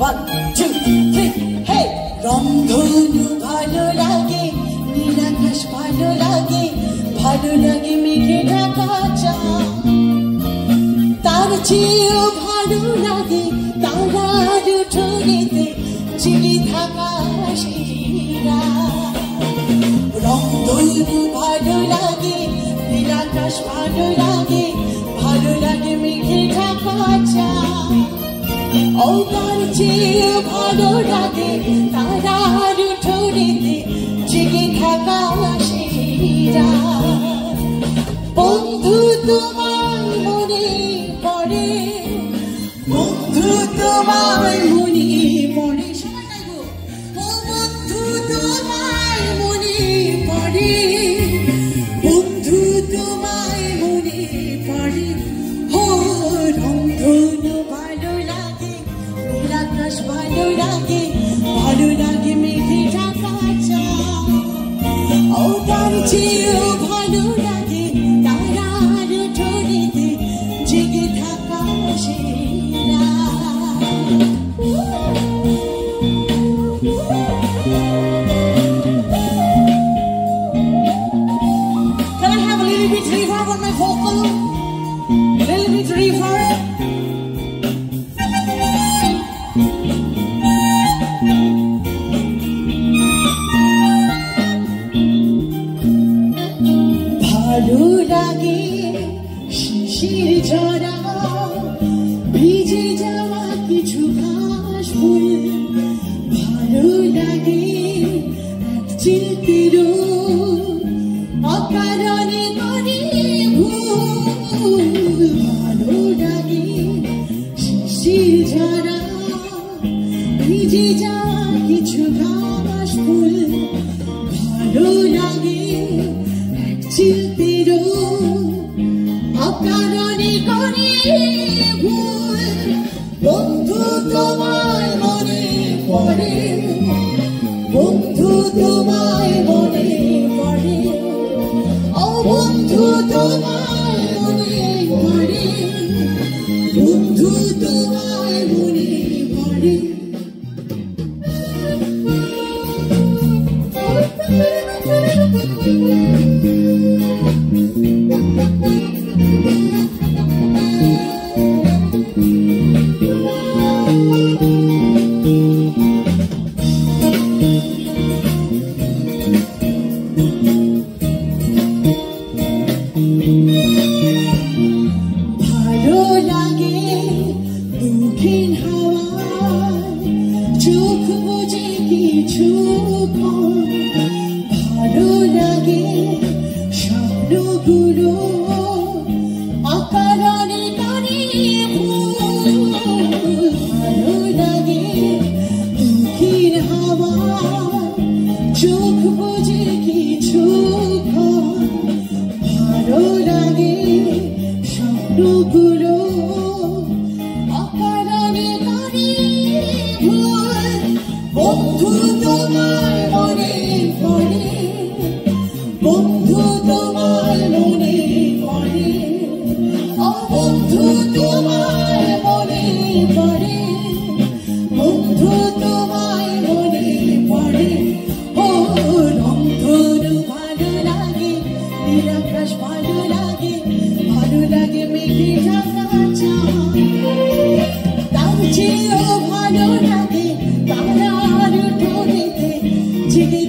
1, 2, 3, hey! রংধনু ভালো লাগে, নীল আকাশ ভালো লাগে, ভালো লাগে মেঘে ঢাকা চাঁদ। তার চেয়েও ভালো লাগে তারার উঠোনেতে জেগে থাকা হাসিরা। রংধনু ভালো লাগে, নীল আকাশ ভালো লাগে, ভালো লাগে মেঘে ঢাকা চাঁদ। ও তার চেয়েও ভালো লাগে তারার উঠোনেতে জেগে থাকা হাসিরা। বন্ধু তোমায় মনে পড়ে, বন্ধু তোমায় মনে পড়ে, ও বন্ধু তোমায় মনে পড়ে, বন্ধু তোমায় মনে পড়ে। ও রংধনু ভালো লাগে, নীল আকাশ ভালো লাগে, ভালো লাগে মেঘে ঢাকা চাঁদ। ও তার চেয়েও ভালো লাগে তারার উঠোনেতে জেগে থাকা হাসিরা। Can I have a little bit reverb on my vocal? A little bit reverb. ভালো লাগে শিশির ঝরা, ভিজে যাওয়া কিছু ঘাস ফুল, ভালো লাগে এক চিলতির অকারণে করে ভুল। ভালো লাগে শিশির ঝরা, ভিজে যাওয়া কিছু ঘাস ফুল, ভালো লাগে এক চিলতির অকারণে করে ভুল। বন্ধু তোমায় মনে পড়ে, বন্ধু তোমায় মনে পড়ে, ও বন্ধু তোমায় মনে পড়ে, বন্ধু তোমায় মনে পড়ে। ভালো লাগে দক্ষিণ হাওয়ায় চোখ বুঝে কিছুক্ষণ, ভালো লাগে স্বপ্নগুলো অকারণে করে ভুল। ভালো লাগে দক্ষিণ হাওয়ায় চোখ বুঝে কিছুক্ষণ, ভালো লাগে স্বপ্নগুলো অকারণে করে ভুল। বন্ধু তোমায় মনে পড়ে, বন্ধু তোমায় মনে পড়ে, ও বন্ধু তোমায় মনে পড়ে, বন্ধু তোমায় মনে পড়ে। ও রংধনু ভালো লাগে, নীল আকাশ ভালো লাগে, ভালো লাগে মেঘে ঢাকা চাঁদ। তার চেয়েও ভালো লাগে তারার উঠোনেতে জেগে